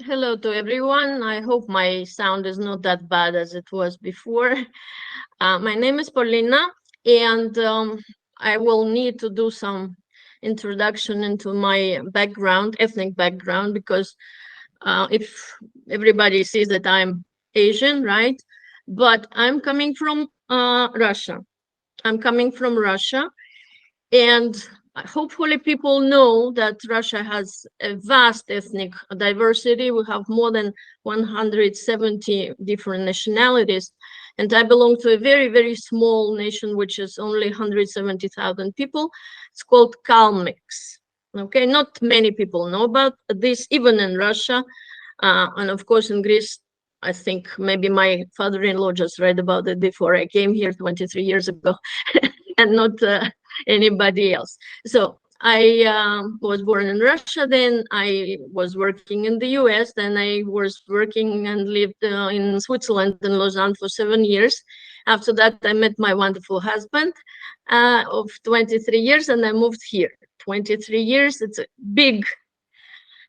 Hello to everyone. I hope my sound is not that bad as it was before. My name is Polina, and I will need to do some introduction into my background, ethnic background, because if everybody sees that I'm Asian, right? But I'm coming from Russia. I'm coming from Russia, and hopefully people know that Russia has a vast ethnic diversity. We have more than 170 different nationalities. And I belong to a very, very small nation, which is only 170,000 people. It's called Kalmyks. Okay, not many people know about this, even in Russia. And of course, in Greece, I think maybe my father-in-law just read about it before I came here 23 years ago, and not anybody else. So I was born in Russia, then I was working in the US, then I was working and lived in Switzerland in Lausanne for 7 years. After that, I met my wonderful husband of 23 years, and I moved here. 23 years, it's a big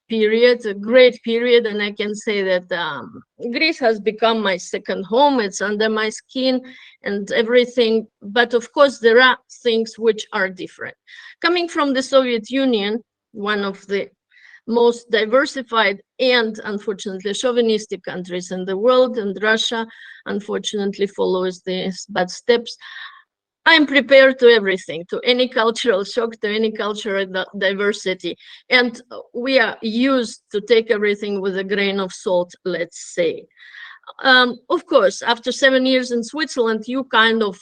period, a great period, and I can say that Greece has become my second home. It's under my skin and everything, but of course there are things which are different. Coming from the Soviet Union, one of the most diversified and unfortunately chauvinistic countries in the world, and Russia unfortunately follows these bad steps. I'm prepared to everything, to any cultural shock, to any cultural diversity. And we are used to take everything with a grain of salt, let's say. Of course, after 7 years in Switzerland, you kind of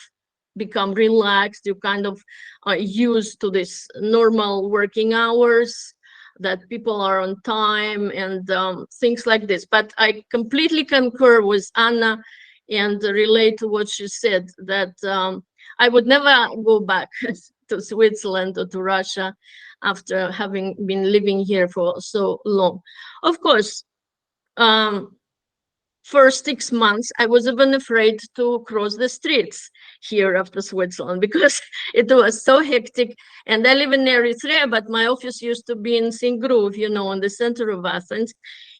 become relaxed, you kind of are used to this normal working hours, that people are on time and things like this. But I completely concur with Anna and relate to what she said, that I would never go back to Switzerland or to Russia after having been living here for so long. Of course, for 6 months, I was even afraid to cross the streets here after Switzerland because it was so hectic. And I live in Eritrea, but my office used to be in Singru, you know, in the center of Athens.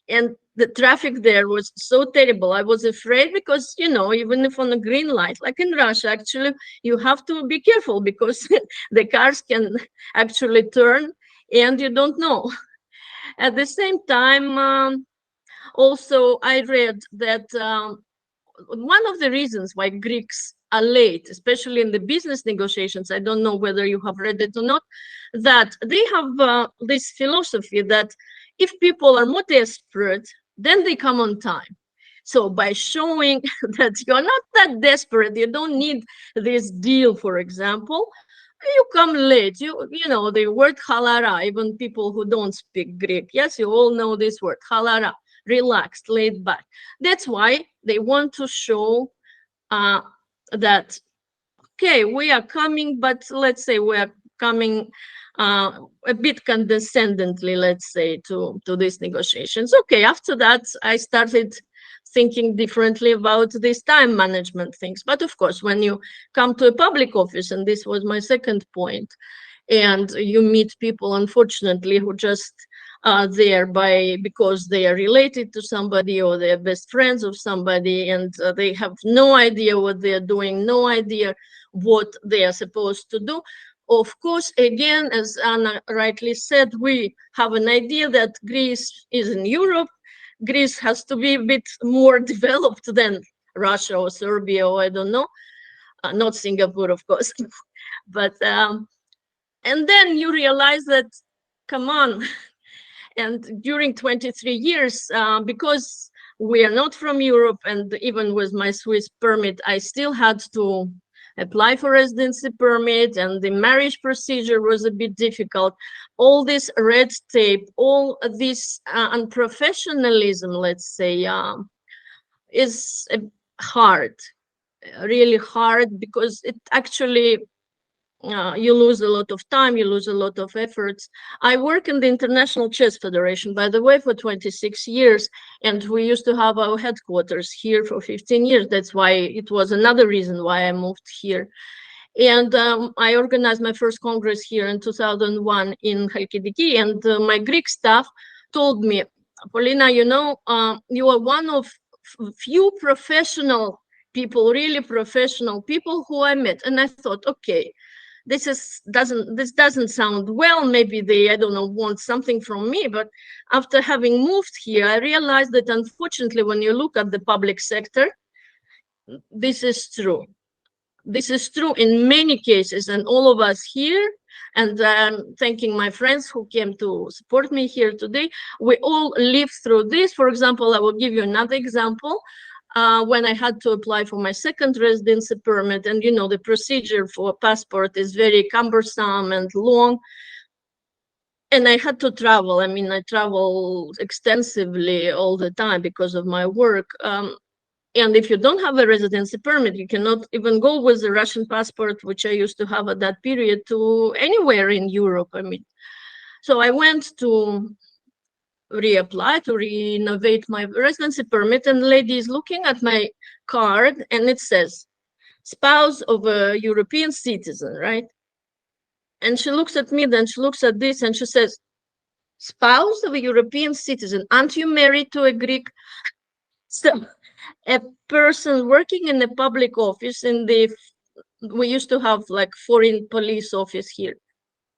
And the traffic there was so terrible. I was afraid because, you know, even if on a green light, like in Russia, actually, you have to be careful because the cars can actually turn and you don't know. At the same time, also, I read that one of the reasons why Greeks are late, especially in the business negotiations, I don't know whether you have read it or not, that they have this philosophy that if people are more desperate, then they come on time. So by showing that you're not that desperate, you don't need this deal, for example, you come late. You know the word halara, even people who don't speak Greek. Yes, you all know this word, halara, relaxed, laid back. That's why they want to show that, okay, we are coming, but let's say we are coming a bit condescendingly, let's say, to these negotiations. Okay, after that, I started thinking differently about these time management things. But of course, when you come to a public office, and this was my second point, and you meet people, unfortunately, who just are there because they are related to somebody or they're best friends of somebody, and they have no idea what they're doing, no idea what they are supposed to do. Of course, again, as Anna rightly said, we have an idea that Greece is in Europe. Greece has to be a bit more developed than Russia or Serbia, or I don't know, not Singapore, of course. But and then you realize that, come on. And during 23 years, because we are not from Europe, and even with my Swiss permit, I still had to apply for residency permit, and the marriage procedure was a bit difficult. All this red tape, all this unprofessionalism, let's say, is hard, really hard, because it actually you lose a lot of time, you lose a lot of efforts. I work in the International Chess Federation, by the way, for 26 years, and we used to have our headquarters here for 15 years. That's why it was another reason why I moved here. And I organized my first Congress here in 2001 in Halkidiki, and my Greek staff told me, Polina, you are one of few professional people, really professional people who I met. And I thought, okay, this doesn't sound well. Maybe they, I don't know, want something from me. But after having moved here, I realized that unfortunately, when you look at the public sector, this is true. This is true in many cases, and all of us here, and I'm thanking my friends who came to support me here today. We all live through this. For example, I will give you another example. When I had to apply for my second residency permit, and the procedure for a passport is very cumbersome and long, and I had to travel. I mean, I travel extensively all the time because of my work. And if you don't have a residency permit, you cannot even go with a Russian passport, which I used to have at that period, to anywhere in Europe. I mean, so I went to reapply, to renovate my residency permit, and the lady is looking at my card, and it says, spouse of a European citizen, right? And she looks at me, then she looks at this, and she says, spouse of a European citizen, aren't you married to a Greek? So a person working in a public office we used to have like foreign police office here.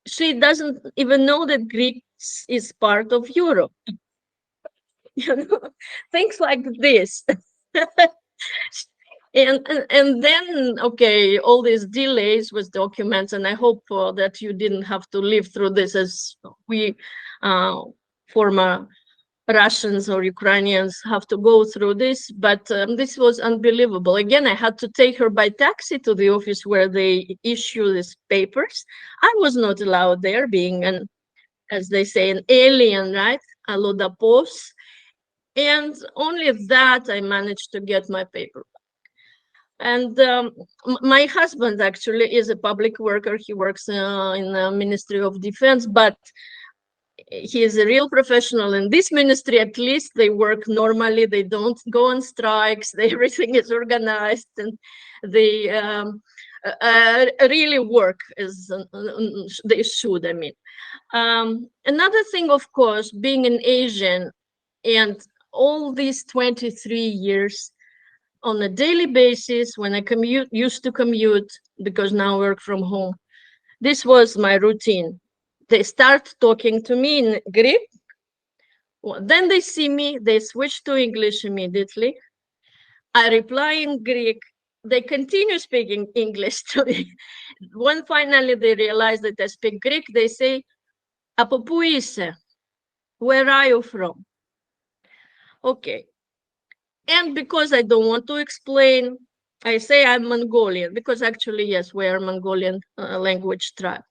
She doesn't even know that Greece is part of Europe. Things like this. And then, okay, all these delays with documents, and I hope that you didn't have to live through this as we former Russians or Ukrainians have to go through this, but this was unbelievable. Again, I had to take her by taxi to the office where they issue these papers. I was not allowed there, being as they say, an alien, right? A lodapos. And only that I managed to get my paper. And my husband actually is a public worker. He works in the Ministry of Defense, but he is a real professional in this ministry. At least they work normally. They don't go on strikes. Everything is organized, and they really work as they should. I mean, another thing, of course, being an Asian, and all these 23 years on a daily basis, when I used to commute, because now I work from home, this was my routine. They start talking to me in Greek. Well, then they see me, they switch to English immediately. I reply in Greek. They continue speaking English to me. When finally they realize that I speak Greek, they say, "Από πού είσαι?" Where are you from? Okay. And because I don't want to explain, I say I'm Mongolian, because actually, yes, we are Mongolian language tribe.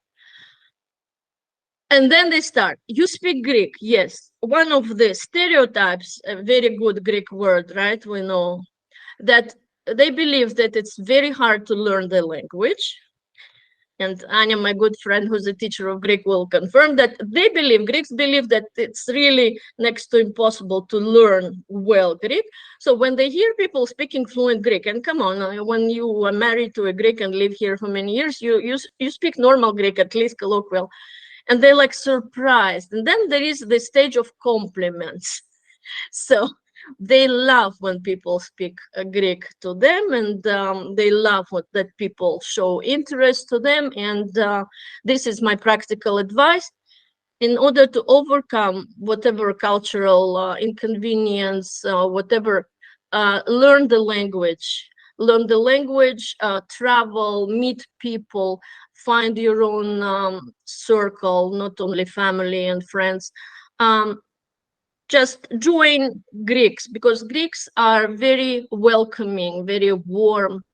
And then they start, you speak Greek? Yes. One of the stereotypes, a very good Greek word, right? We know that they believe that it's very hard to learn the language. And Anya, my good friend, who's a teacher of Greek, will confirm that Greeks believe that it's really next to impossible to learn well Greek. So when they hear people speaking fluent Greek, and come on, when you are married to a Greek and live here for many years, you speak normal Greek, at least colloquial, and they're like surprised. And then there is the stage of compliments. So they love when people speak Greek to them, and they love that people show interest to them. And this is my practical advice. In order to overcome whatever cultural inconvenience, whatever, learn the language. Learn the language, travel, meet people, find your own circle, not only family and friends. Just join Greeks, because Greeks are very welcoming, very warm.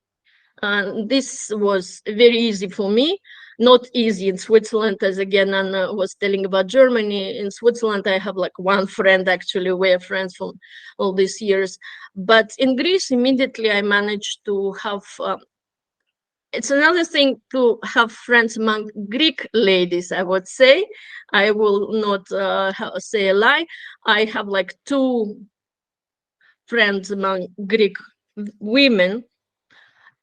This was very easy for me, not easy in Switzerland, as again Anna was telling about Germany. In Switzerland, I have like one friend, actually, we're friends from all these years. But in Greece, immediately I managed to have it's another thing to have friends among Greek ladies, I would say. I will not say a lie. I have like 2 friends among Greek women.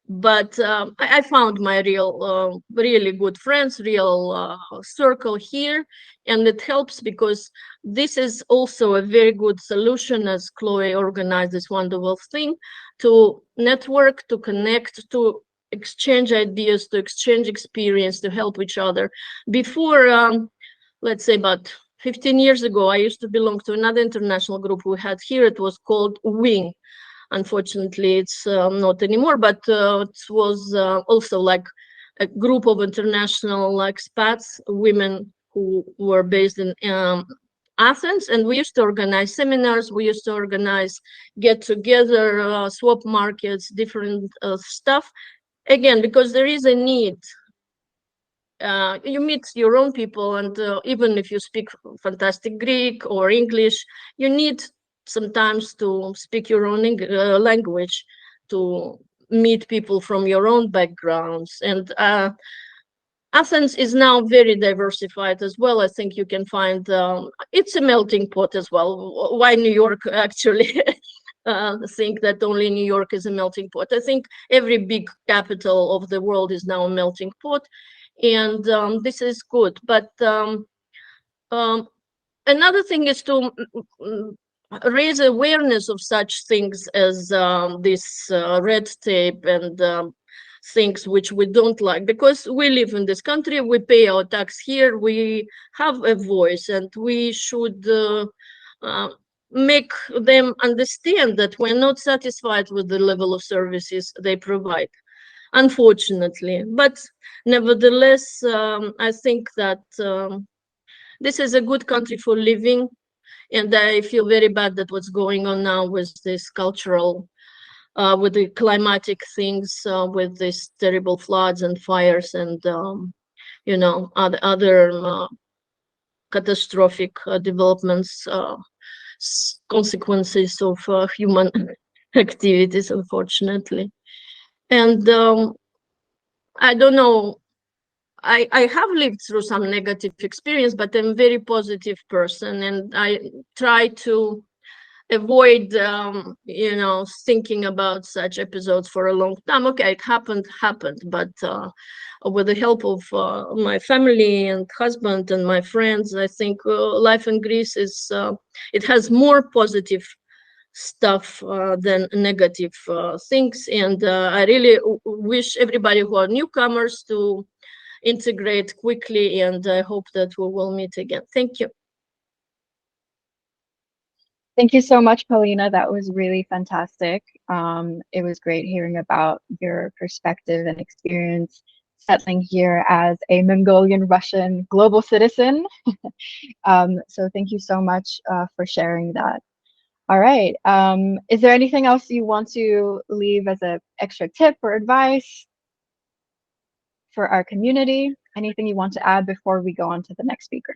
but I found my really good friends, real circle here, and it helps because this is also a very good solution, as Chloe organized this wonderful thing, to network, to connect, to exchange ideas, to exchange experience, to help each other. Before, let's say about 15 years ago, I used to belong to another international group we had here. It was called Wing. Unfortunately, it's not anymore, but it was also like a group of international expats, women who were based in Athens, and we used to organize seminars. We used to organize get-together, swap markets, different stuff. Again, because there is a need. You meet your own people, and even if you speak fantastic Greek or English, you need sometimes to speak your own language to meet people from your own backgrounds. And Athens is now very diversified as well. I think you can find it's a melting pot as well. Why New York actually? Think that only New York is a melting pot. I think every big capital of the world is now a melting pot, and this is good. But another thing is to raise awareness of such things as this red tape and things which we don't like, because we live in this country, we pay our tax here, we have a voice, and we should make them understand that we're not satisfied with the level of services they provide, unfortunately. But nevertheless, I think that this is a good country for living, and I feel very bad that what's going on now with this cultural, with the climatic things, with these terrible floods and fires and other catastrophic developments, consequences of human activities, unfortunately. And I don't know, I have lived through some negative experience, but I'm a very positive person, and I try to avoid thinking about such episodes for a long time. Okay, it happened, but with the help of my family and husband and my friends, I think life in Greece is it has more positive stuff than negative things. And I really wish everybody who are newcomers to integrate quickly, and I hope that we will meet again. Thank you. Thank you so much, Polina. That was really fantastic. It was great hearing about your perspective and experience settling here as a Mongolian Russian global citizen. So thank you so much for sharing that. All right. Is there anything else you want to leave as an extra tip or advice for our community? Anything you want to add before we go on to the next speaker?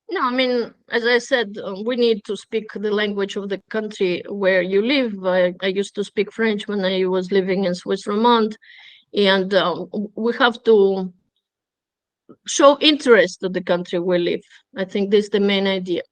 No, I mean, as I said, we need to speak the language of the country where you live. I used to speak French when I was living in Swiss Romand, and we have to show interest to the country we live. I think this is the main idea.